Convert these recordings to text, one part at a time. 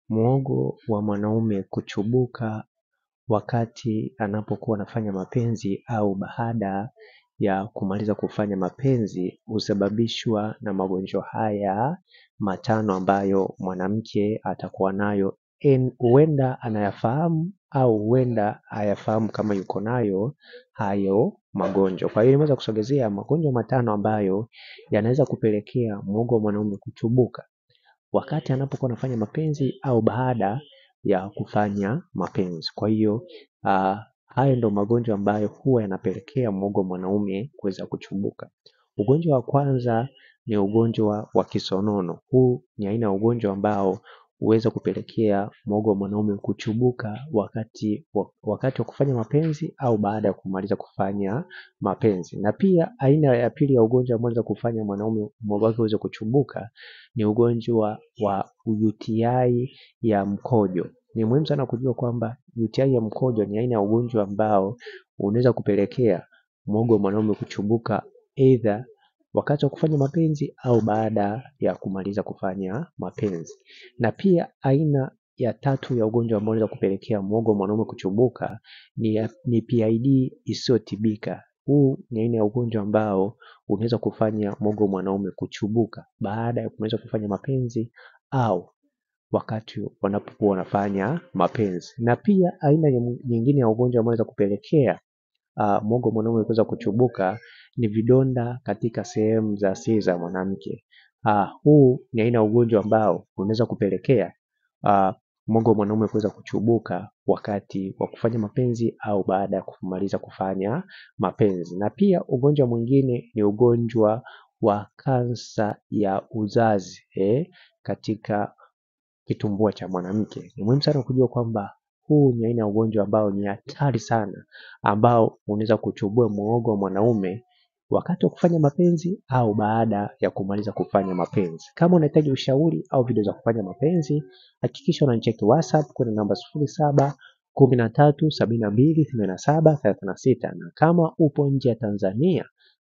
Muogo wa mwanaume kuchubuka wakati anapokuwa anafanya mapenzi au baada ya kumaliza kufanya mapenzi husababishwa na magonjwa haya matano ambayo mwanamke atakuwa nayo. Huenda anayafahamu au huenda hayafahamu kama yuko nayo hayo magonjwa. Kwa hiyo nimeweza kusogezea magonjwa matano ambayo yanaweza kupelekea muogo wa mwanaume kuchubuka wakati anapokuwa anafanya mapenzi au baada ya kufanya mapenzi. Kwa hiyo hayo ndo magonjwa ambayo huwa yanapelekea muogo wa mwanaume kuweza kuchubuka. Ugonjwa wa kwanza ni ugonjwa wa kisonono. Huu ni aina ya ugonjwa ambao huweza kupelekea muogo wa mwanaume kuchubuka wakati wa kufanya mapenzi au baada ya kumaliza kufanya mapenzi. Na pia aina ya pili ya ugonjwa ambao unaweza kufanya mwanaume muogo wake uweze kuchubuka ni ugonjwa wa UTI ya mkojo. Ni muhimu sana kujua kwamba UTI ya mkojo ni aina ya ugonjwa ambao unaweza kupelekea muogo wa mwanaume kuchubuka either wakati wa kufanya mapenzi au baada ya kumaliza kufanya mapenzi. Na pia aina ya tatu ya ugonjwa ambao unaweza kupelekea muogo wa mwanaume kuchubuka ni PID isiyotibika. Huu ni aina ya ugonjwa ambao unaweza kufanya muogo wa mwanaume kuchubuka baada ya kumaliza kufanya mapenzi au wakati wanapokuwa wanafanya mapenzi. Na pia aina nyingine ya ugonjwa ambao unaweza kupelekea muogo wa mwanaume kuweza kuchubuka ni vidonda katika sehemu za siri za mwanamke. Huu ni aina ya ugonjwa ambao unaweza kupelekea muogo wa mwanaume kuweza kuchubuka wakati wa kufanya mapenzi au baada ya kumaliza kufanya mapenzi. Na pia ugonjwa mwingine ni ugonjwa wa kansa ya uzazi katika kitumbua cha mwanamke. Ni muhimu sana kujua kwamba huu ni aina ya ugonjwa ambao ni hatari sana ambao unaweza kuchubua muogo wa mwanaume wakati wa kufanya mapenzi au baada ya kumaliza kufanya mapenzi. Kama unahitaji ushauri au video za kufanya mapenzi, hakikisha unanicheki WhatsApp kwa namba 0713728736. Na kama upo nje ya Tanzania,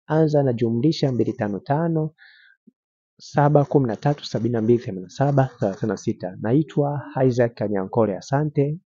anza na jumlisha 255 713728736. Naitwa Isaac Kanyankole, asante.